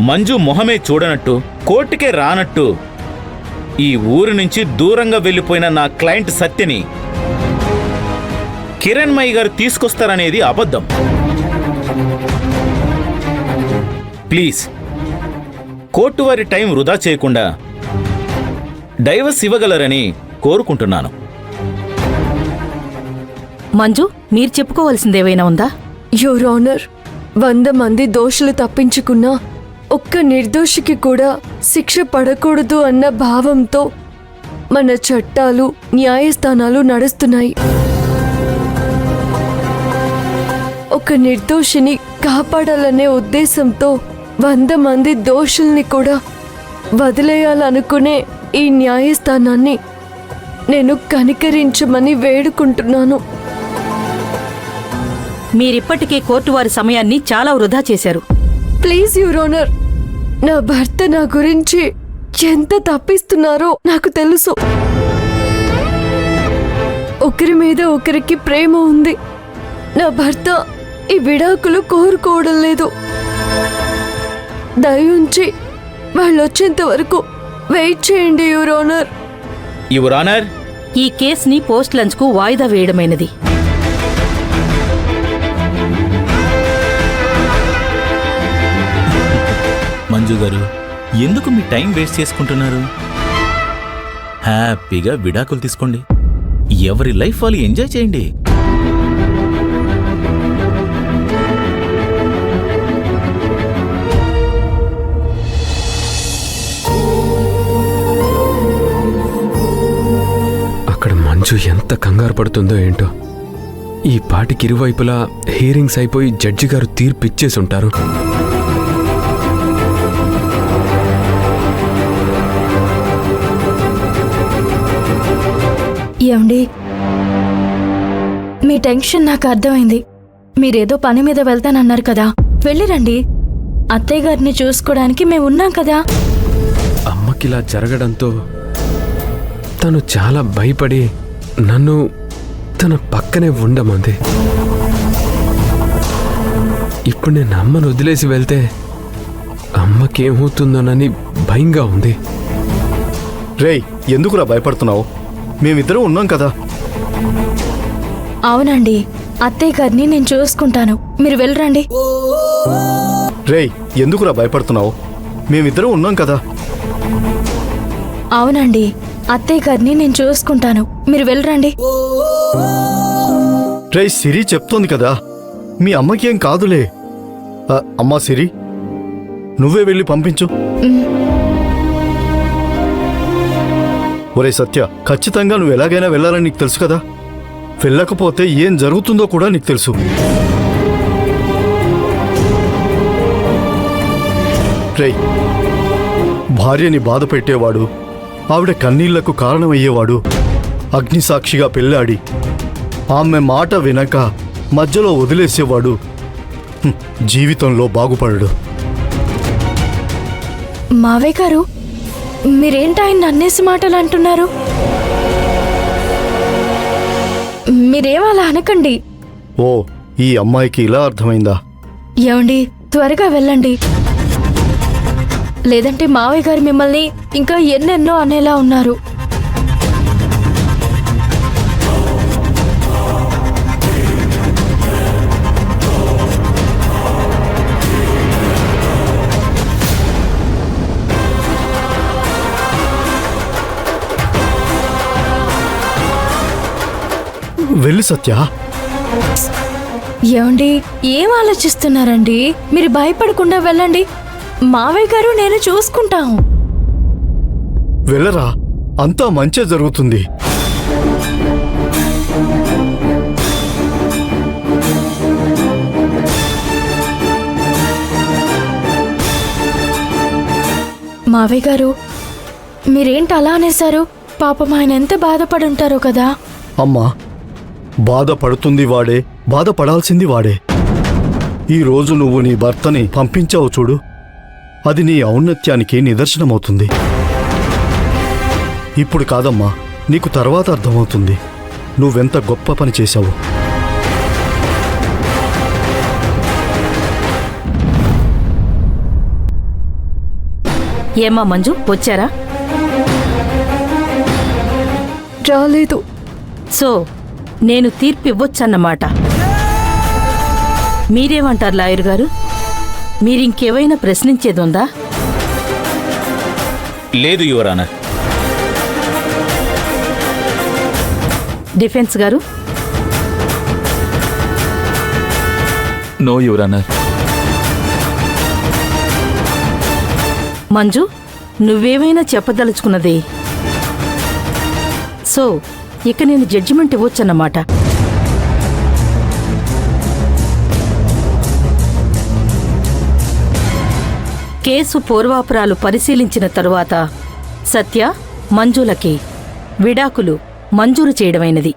మంజు మొహమే చూడనట్టు, కోర్టుకే రానట్టు ఈ ఊరి నుంచి దూరంగా వెళ్ళిపోయిన నా క్లయింట్ సత్యని కిరణ్మయి గారు తీసుకొస్తారనేది అబద్ధం. ప్లీజ్, కోర్టు వారి టైం వృధా చేయకుండా డైవర్స్ ఇవ్వగలరని కోరుకుంటున్నాను. మంజు, మీరు చెప్పుకోవాల్సిందేవైనా ఉందా? యువర్ ఆనర్, 100 మంది దోషులు తప్పించుకున్నా ఒక్క నిర్దోషికి కూడా శిక్ష పడకూడదు అన్న భావంతో మన చట్టాలు, న్యాయస్థానాలు నడుస్తున్నాయి. ఒక నిర్దోషిని కాపాడాలనే ఉద్దేశంతో 100 మంది దోషుల్ని కూడా వదిలేయాలనుకునే ఈ న్యాయస్థానాన్ని నేను కనికరించమని వేడుకుంటున్నాను. మీరిప్పటికే కోర్టు వారి సమయాన్ని చాలా వృధా చేశారు. ప్లీజ్ యువర్ ఆనర్, నా భర్త నా గురించి ఎంత తప్పిస్తున్నారో నాకు తెలుసు. ఒకరి మీద ఒకరికి ప్రేమ ఉంది. నా భర్త ఈ విడాకులు కోరుకోవడం లేదు. దయుంచి వాళ్ళు వచ్చేంత వరకు వెయిట్ చేయండి యువర్ ఆనర్. యువర్ ఆనర్, ఈ కేసుని పోస్ట్ లంచ్కు వాయిదా వేయడమైనది. మంజు గారు, ఎందుకు మీ టైం వేస్ట్ చేసుకుంటున్నారు? హ్యాపీగా విడాకులు తీసుకోండి. ఎవరి లైఫ్ వాళ్ళు ఎంజాయ్ చేయండి. అక్కడ మంజు ఎంత కంగారు పడుతుందో ఏంటో. ఈ పాటికి ఇరువైపులా హియరింగ్స్ అయిపోయి జడ్జి గారు తీర్పు ఇచ్చేసి ఉంటారు. ఏమండి, మీ టెన్షన్ నాకు అర్థమైంది. మీరేదో పని మీద వెళ్తానన్నారు కదా, వెళ్ళిరండి. అత్తయ్య గారిని చూసుకోవడానికి మేము ఉన్నాం కదా. అమ్మకిలా జరగడంతో తను చాలా భయపడి నన్ను తన పక్కనే ఉండమంది. ఇప్పుడు నేను అమ్మను వదిలేసి వెళ్తే అమ్మకేమవుతుందోనని భయంగా ఉంది. రేయ్, ఎందుకురా భయపడుతున్నావు? మేమిద్దరం ఉన్నాం కదా. అవునండి, అత్తయ్య గారిని నేను చూసుకుంటాను, మీరు వెళ్ళరండి. రేయ్, ఎందుకురా భయపడుతున్నావు? మేమిద్దరం ఉన్నాం కదా. అవునండి, అత్తయ్య గారిని నేను చూసుకుంటాను, మీరు వెళ్ళరండి. రేయ్, సిరి చెప్తోంది కదా, మీ అమ్మకి ఏం కాదులే. అమ్మా సిరి, నువ్వే వెళ్ళి పంపించు. ఒరే సత్య, ఖచ్చితంగా నువ్వు ఎలాగైనా వెళ్ళాలని నీకు తెలుసు కదా. వెళ్ళకపోతే ఏం జరుగుతుందో కూడా నీకు తెలుసు. రేయ్, భార్యని బాధ పెట్టేవాడు, ఆవిడ కన్నీళ్లకు కారణమయ్యేవాడు, అగ్నిసాక్షిగా పెళ్ళాడి ఆమె మాట వినక మధ్యలో వదిలేసేవాడు జీవితంలో బాగుపడడు. మావయ్య గారు, మీరేంటి ఆయన అన్నేసి మాటలు అంటున్నారు? మీరేమలా అనకండి. ఓ, ఈ అమ్మాయికి ఇలా అర్థమైందా? ఏమండి, త్వరగా వెళ్ళండి, లేదంటే మావయ్య గారు మిమ్మల్ని ఇంకా ఎన్నెన్నో అనేలా ఉన్నారు. వెళ్ళి సత్య. ఏమండి, ఏం ఆలోచిస్తున్నారండి? మీరు భయపడకుండా వెళ్ళండి, మావయ్య గారు నేను చూసుకుంటాము. వెళ్ళరా, అంతా మంచే జరుగుతుంది. మావయ్య గారు, మీరేంటి అలా అనేశారు? పాపం ఆయన ఎంత బాధపడుంటారో కదా. అమ్మా, బాధపడుతుంది వాడే, బాధపడాల్సింది వాడే. ఈరోజు నువ్వు నీ భర్తని పంపించావు చూడు, అది నీ ఔన్నత్యానికి నిదర్శనమవుతుంది. ఇప్పుడు కాదమ్మా, నీకు తర్వాత అర్థమవుతుంది నువ్వెంత గొప్ప పని చేశావు. ఏమ్మా మంజు వచ్చారా? రాలేదు. సో నేను తీర్పు ఇవ్వొచ్చన్నమాట. మీరేమంటారు లాయర్ గారు? మీరింకేవైనా ప్రశ్నించేదుందా? లేదు యువర్ ఆనర్. డిఫెన్స్ గారు? No your honour. మంజు, నువ్వేమైనా చెప్పదలుచుకున్నది? సో ఇక నేను జడ్జిమెంట్ ఇవ్వొచ్చన్నమాట. కేసు పూర్వాపరాలు పరిశీలించిన తరువాత సత్య, మంజులకి విడాకులు మంజూరు చేయడమైనది.